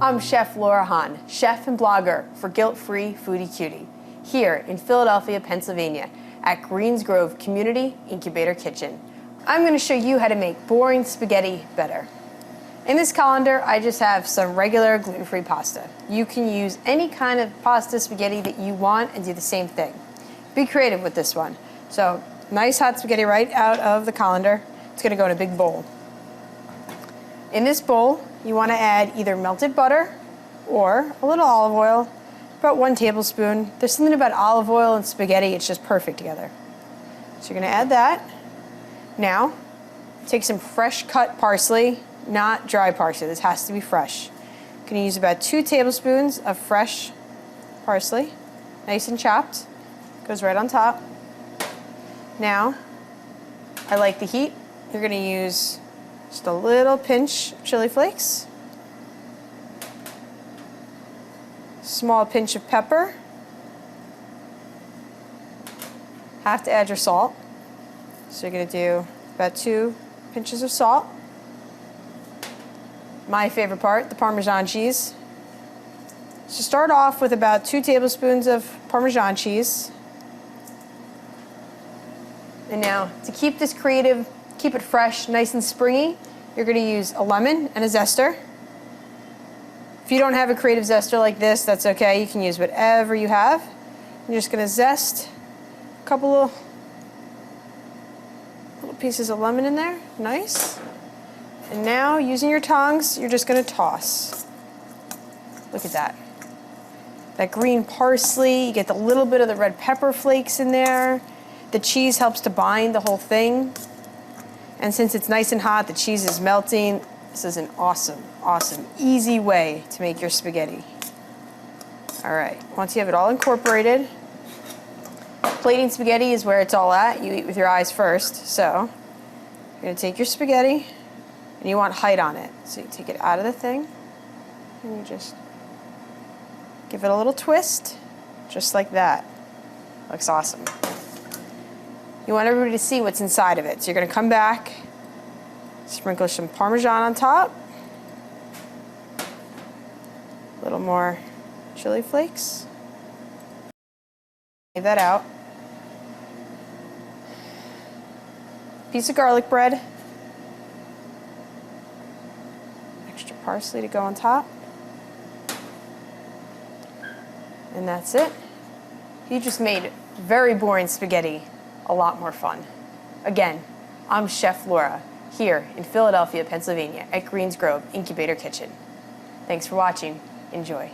I'm Chef Laura Hahn, chef and blogger for Guilt-Free Foodie Cutie, here in Philadelphia, Pennsylvania, at Greens Grove Community Incubator Kitchen. I'm going to show you how to make boring spaghetti better. In this colander, I just have some regular gluten-free pasta. You can use any kind of pasta spaghetti that you want and do the same thing. Be creative with this one. So, nice hot spaghetti right out of the colander. It's going to go in a big bowl. In this bowl, you want to add either melted butter or a little olive oil, about 1 tablespoon. There's something about olive oil and spaghetti, it's just perfect together. So you're going to add that. Now, take some fresh cut parsley, not dry parsley. This has to be fresh. You're going to use about 2 tablespoons of fresh parsley, nice and chopped. Goes right on top. Now, I like the heat. You're going to use just a little pinch of chili flakes, small pinch of pepper. Have to add your salt. So you're going to do about 2 pinches of salt. My favorite part, the Parmesan cheese. So start off with about 2 tablespoons of Parmesan cheese. And now, to keep this creative, keep it fresh, nice and springy, you're going to use a lemon and a zester. If you don't have a creative zester like this, that's okay. You can use whatever you have. You're just going to zest a couple of little pieces of lemon in there. Nice. And now, using your tongs, you're just going to toss. Look at that. That green parsley, you get the little bit of the red pepper flakes in there. The cheese helps to bind the whole thing. And since it's nice and hot, the cheese is melting. This is an awesome, awesome, easy way to make your spaghetti. All right, once you have it all incorporated, plating spaghetti is where it's all at. You eat with your eyes first. So you're gonna take your spaghetti and you want height on it. So you take it out of the thing and you just give it a little twist, just like that. Looks awesome. You want everybody to see what's inside of it. So you're going to come back, sprinkle some Parmesan on top, a little more chili flakes, leave that out, piece of garlic bread, extra parsley to go on top, and that's it. You just made very boring spaghetti a lot more fun. Again, I'm Chef Laura, here in Philadelphia, Pennsylvania, at Greens Grove Incubator Kitchen. Thanks for watching. Enjoy.